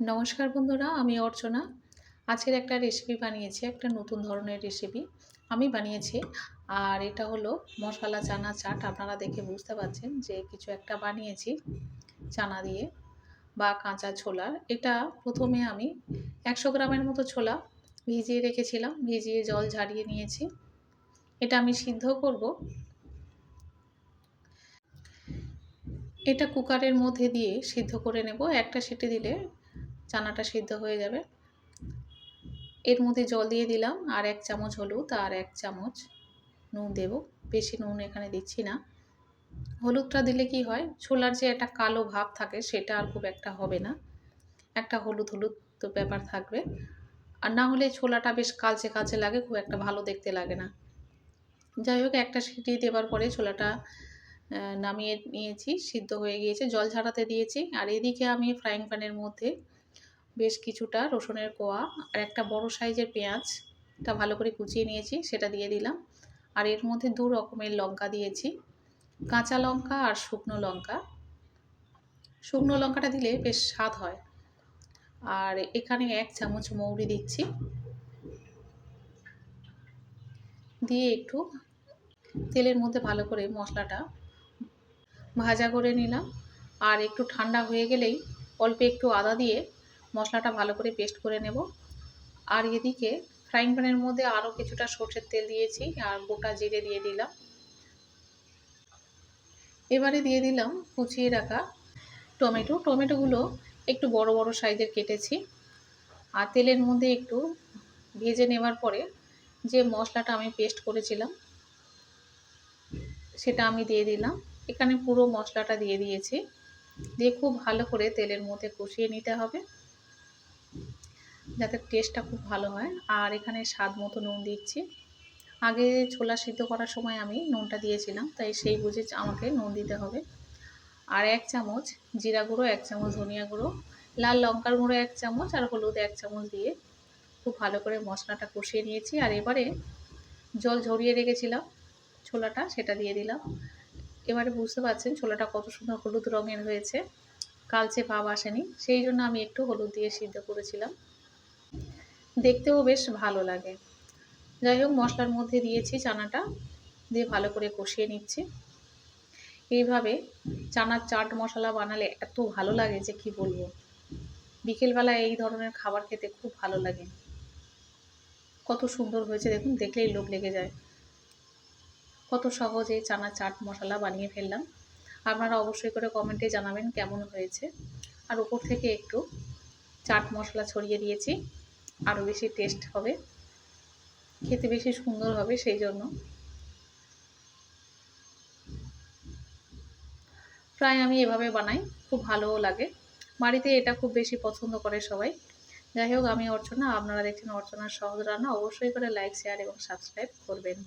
নমস্কার বন্ধুরা, আমি অর্চনা। আজকের একটা রেসিপি বানিয়েছি, একটা নতুন ধরনের রেসিপি আমি বানিয়েছি। আর এটা হলো মশলা চানা চাট। আপনারা দেখে বুঝতে পারছেন যে কিছু একটা বানিয়েছি চানা দিয়ে বা কাঁচা ছোলার। এটা প্রথমে আমি 100 গ্রামের মতো ছোলা ভিজিয়ে রেখেছিলাম, ভিজিয়ে জল ঝারিয়ে নিয়েছি। এটা আমি সিদ্ধ করব। এটা কুকারের মধ্যে দিয়ে সিদ্ধ করে নেব। একটা সিটি দিলে চানাটা সিদ্ধ হয়ে যাবে। এর মধ্যে জল দিয়ে দিলাম, আর 1 চামচ হলুদ আর 1 চামচ নুন দেব। বেশি নুন এখানে দিচ্ছি না। হলুদটা দিলে কি হয়, ছোলার যে একটা কালো ভাব থাকে সেটা আর খুব একটা হবে না। একটা হলুদ হলুদ তো ব্যাপার থাকবে। আর না হলে ছোলাটা বেশ কালচে কালচে লাগে, খুব একটা ভালো দেখতে লাগে না। যাই হোক, একটা সিটি দেওয়ার পরে ছোলাটা নামিয়ে নিয়েছি, সিদ্ধ হয়ে গিয়েছে, জল ঝরাতে দিয়েছি। আর এদিকে আমি ফ্রাইং প্যানের মধ্যে বেশ কিছুটা রসুনের কোয়া আর একটা বড় সাইজের পেঁয়াজটা ভালো করে কুচিয়ে নিয়েছি, সেটা দিয়ে দিলাম। আর এর মধ্যে 2 রকমের লঙ্কা দিয়েছি, কাঁচা লঙ্কা আর শুকনো লঙ্কা। শুকনো লঙ্কাটা দিলে বেশ স্বাদ হয়। আর এখানে 1 চামচ মৌরি দিচ্ছি, দিয়ে একটু তেলের মধ্যে ভালো করে মশলাটা ভাজা করে নিলাম। আর একটু ঠান্ডা হয়ে গেলেই অল্প একটু আদা দিয়ে মশলাটা ভালো করে পেস্ট করে নেব। আর এদিকে ফ্রাইং প্যানের মধ্যে আরও কিছুটা সরষের তেল দিয়েছি আর গোটা জিরে দিয়ে দিলাম। এবারে দিয়ে দিলাম কুচিয়ে রাখা টমেটোগুলো একটু বড় বড় সাইজের কেটেছি। আর তেলের মধ্যে একটু ভেজে নেওয়ার পরে যে মশলাটা আমি পেস্ট করেছিলাম সেটা আমি দিয়ে দিলাম। এখানে পুরো মশলাটা দিয়ে দিয়েছি, দিয়ে খুব ভালো করে তেলের মধ্যে কষিয়ে নিতে হবে যাতে টেস্টটা খুব ভালো হয়। আর এখানে স্বাদ মতো নুন দিচ্ছি। আগে ছোলা সিদ্ধ করার সময় আমি নুনটা দিয়েছিলাম, তাই সেই বুঝে আমাকে নুন দিতে হবে। আর 1 চামচ জিরা গুঁড়ো, 1 চামচ ধনিয়া গুঁড়ো, লাল লঙ্কার গুঁড়ো 1 চামচ আর হলুদ 1 চামচ দিয়ে খুব ভালো করে মশলাটা কষিয়ে নিয়েছি। আর এবারে জল ঝরিয়ে রেখেছিলাম ছোলাটা, সেটা দিয়ে দিলাম। এবারে বুঝতে পারছেন ছোলাটা কত সুন্দর হলুদ রঙের হয়েছে, কালচে ভাব আসেনি। সেই জন্য আমি একটু হলুদ দিয়ে সিদ্ধ করেছিলাম, দেখতেও বেশ ভালো লাগে। যাই হোক, মশলার মধ্যে দিয়েছি চানাটা, দিয়ে ভালো করে কষিয়ে নিচ্ছি। এইভাবে চানার চাট মশলা বানালে এত ভালো লাগে যে কি বলবো। বিকেলবেলা এই ধরনের খাবার খেতে খুব ভালো লাগে। কত সুন্দর হয়েছে দেখুন, দেখলেই লোভ লেগে যায়। কত সহজে চানা চাট মশলা বানিয়ে ফেললাম। আপনারা অবশ্যই করে কমেন্টে জানাবেন কেমন হয়েছে। আর উপর থেকে একটু চাট মশলা ছড়িয়ে দিয়েছি, আরও বেশি টেস্ট হবে, খেতে বেশি সুন্দর হবে সেই জন্য। প্রায় আমি এভাবে বানাই, খুব ভালোও লাগে। বাড়িতে এটা খুব বেশি পছন্দ করে সবাই। যাই হোক, আমি অর্চনা, আপনারা দেখছেন অর্চনার সহজ রান্না। অবশ্যই করে লাইক, শেয়ার এবং সাবস্ক্রাইব করবেন।